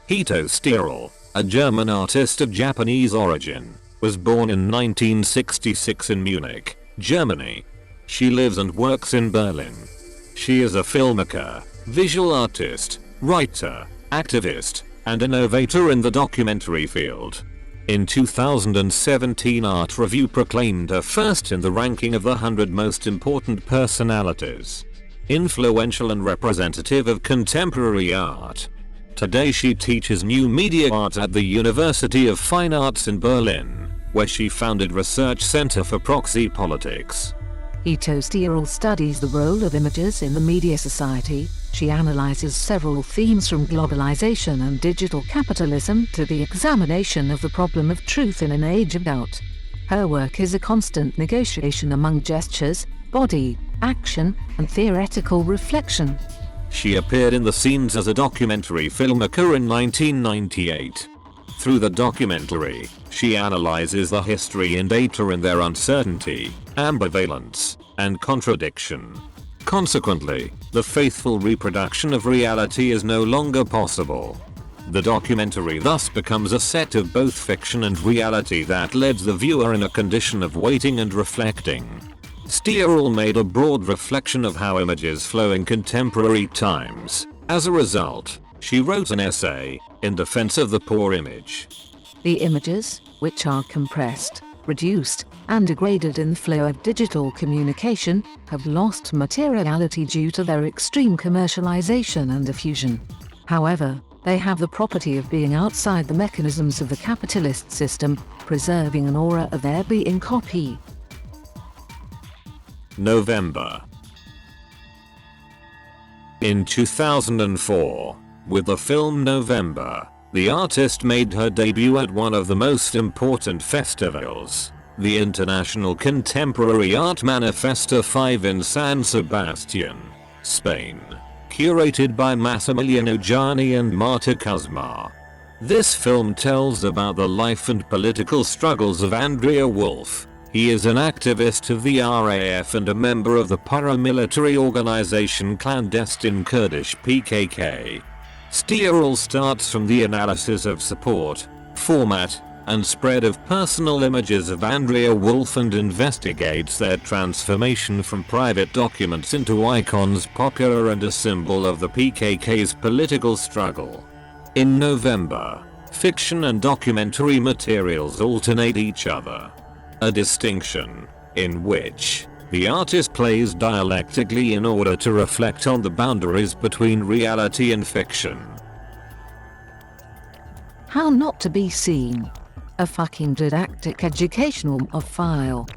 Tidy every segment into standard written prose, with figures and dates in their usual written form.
Hito Steyerl, a German artist of Japanese origin, was born in 1966 in Munich, Germany. She lives and works in Berlin. She is a filmmaker, visual artist, writer, activist, and innovator in the documentary field. In 2017, Art Review proclaimed her first in the ranking of the 100 most important personalities. Influential and representative of contemporary art. Today she teaches new media art at the University of Fine Arts in Berlin, where she founded Research Center for Proxy Politics. Hito Steyerl studies the role of images in the media society. She analyzes several themes from globalization and digital capitalism to the examination of the problem of truth in an age of doubt. Her work is a constant negotiation among gestures, body, action, and theoretical reflection. She appeared in the scenes as a documentary filmmaker in 1998. Through the documentary, she analyzes the history and data in their uncertainty, ambivalence, and contradiction. Consequently, the faithful reproduction of reality is no longer possible. The documentary thus becomes a set of both fiction and reality that leaves the viewer in a condition of waiting and reflecting. Steyerl made a broad reflection of how images flow in contemporary times. As a result, she wrote an essay in defense of the poor image. The images, which are compressed, reduced, and degraded in the flow of digital communication, have lost materiality due to their extreme commercialization and diffusion. However, they have the property of being outside the mechanisms of the capitalist system, preserving an aura of their being copy. November. In 2004, with the film November, the artist made her debut at one of the most important festivals, the International Contemporary Art Manifesta 5 in San Sebastian, Spain, curated by Massimiliano Gianni and Marta Kuzma. This film tells about the life and political struggles of Andrea Wolf. He is an activist of the RAF and a member of the paramilitary organization clandestine Kurdish PKK. Steyerl starts from the analysis of support, format, and spread of personal images of Andrea Wolf and investigates their transformation from private documents into icons popular and a symbol of the PKK's political struggle. In November, fiction and documentary materials alternate each other. A distinction, in which the artist plays dialectically in order to reflect on the boundaries between reality and fiction. How Not to Be Seen. A fucking didactic educational file.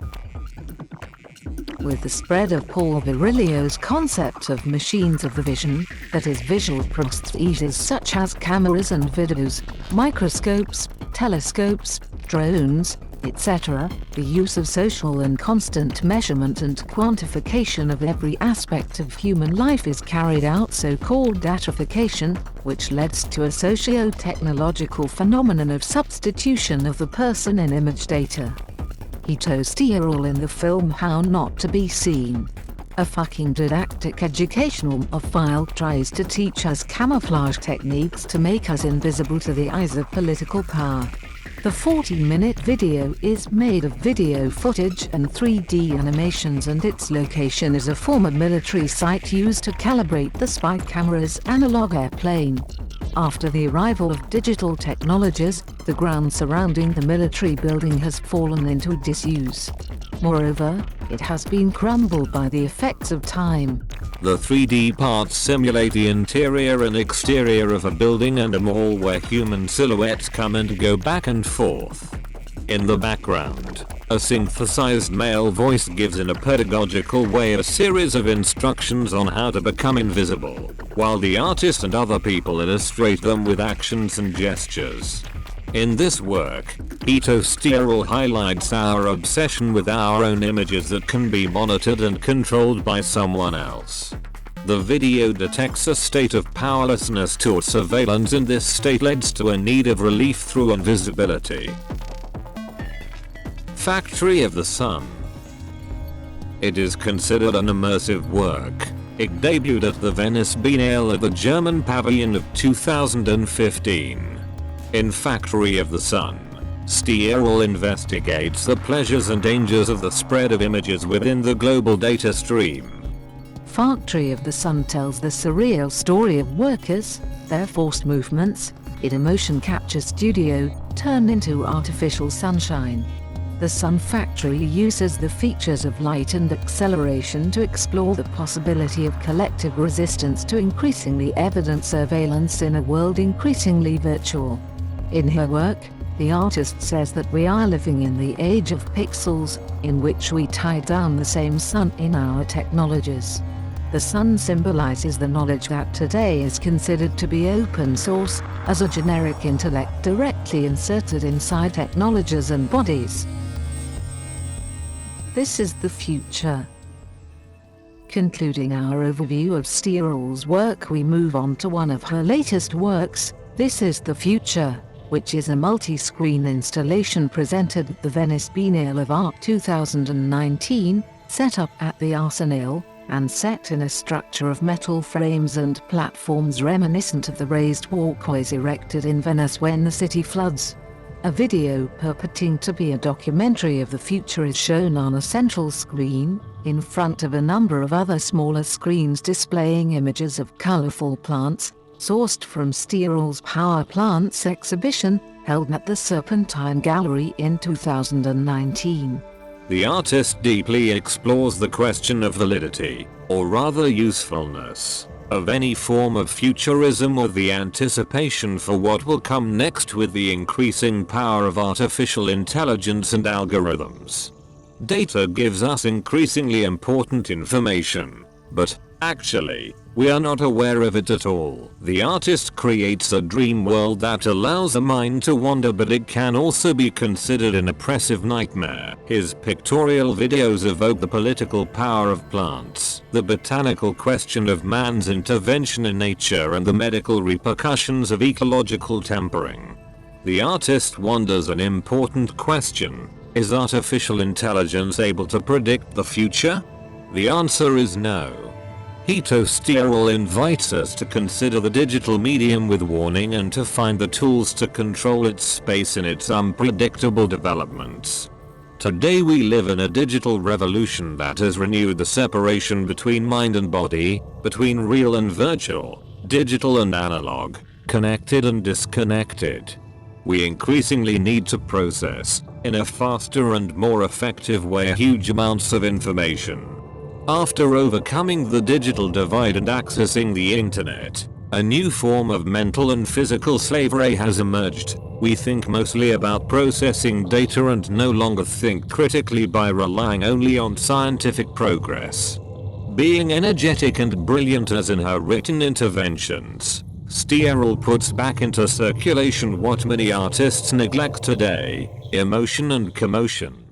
With the spread of Paul Virilio's concept of machines of the vision, that is visual prostheses such as cameras and videos, microscopes, telescopes, drones, etc., the use of social and constant measurement and quantification of every aspect of human life is carried out, so-called datification, which leads to a socio-technological phenomenon of substitution of the person in image data. Hito Steyerl in the film How Not to Be Seen. A fucking didactic educational file tries to teach us camouflage techniques to make us invisible to the eyes of political power. The 40-minute video is made of video footage and 3D animations, and its location is a former military site used to calibrate the spy camera's analog airplane. After the arrival of digital technologies, the ground surrounding the military building has fallen into disuse. Moreover, it has been crumbled by the effects of time. The 3D parts simulate the interior and exterior of a building and a mall where human silhouettes come and go back and forth. In the background, a synthesized male voice gives in a pedagogical way a series of instructions on how to become invisible, while the artist and other people illustrate them with actions and gestures. In this work, Hito Steyerl highlights our obsession with our own images that can be monitored and controlled by someone else. The video detects a state of powerlessness to surveillance, and this state leads to a need of relief through invisibility. Factory of the Sun. It is considered an immersive work, It debuted at the Venice Biennale at the German Pavilion of 2015. In Factory of the Sun, Steyerl investigates the pleasures and dangers of the spread of images within the global data stream. Factory of the Sun tells the surreal story of workers, their forced movements, in a motion capture studio, turned into artificial sunshine. The Sun Factory uses the features of light and acceleration to explore the possibility of collective resistance to increasingly evident surveillance in a world increasingly virtual. In her work, the artist says that we are living in the age of pixels, in which we tie down the same sun in our technologies. The sun symbolizes the knowledge that today is considered to be open source, as a generic intellect directly inserted inside technologies and bodies. This is the future. Concluding our overview of Steyerl's work, we move on to one of her latest works, This is the Future, which is a multi-screen installation presented at the Venice Biennale of Art 2019, set up at the Arsenale, and set in a structure of metal frames and platforms reminiscent of the raised walkways erected in Venice when the city floods. A video purporting to be a documentary of the future is shown on a central screen, in front of a number of other smaller screens displaying images of colorful plants, sourced from Steyerl's Power Plants exhibition, held at the Serpentine Gallery in 2019. The artist deeply explores the question of validity, or rather usefulness, of any form of futurism or the anticipation for what will come next with the increasing power of artificial intelligence and algorithms. Data gives us increasingly important information, but, actually, we are not aware of it at all. The artist creates a dream world that allows the mind to wander, but it can also be considered an oppressive nightmare. His pictorial videos evoke the political power of plants, the botanical question of man's intervention in nature, and the medical repercussions of ecological tampering. The artist wonders an important question: is artificial intelligence able to predict the future? The answer is no. Hito Steyerl invites us to consider the digital medium with warning and to find the tools to control its space in its unpredictable developments. Today we live in a digital revolution that has renewed the separation between mind and body, between real and virtual, digital and analog, connected and disconnected. We increasingly need to process, in a faster and more effective way, huge amounts of information. After overcoming the digital divide and accessing the internet, a new form of mental and physical slavery has emerged. We think mostly about processing data and no longer think critically by relying only on scientific progress. Being energetic and brilliant as in her written interventions, Steyerl puts back into circulation what many artists neglect today: emotion and commotion.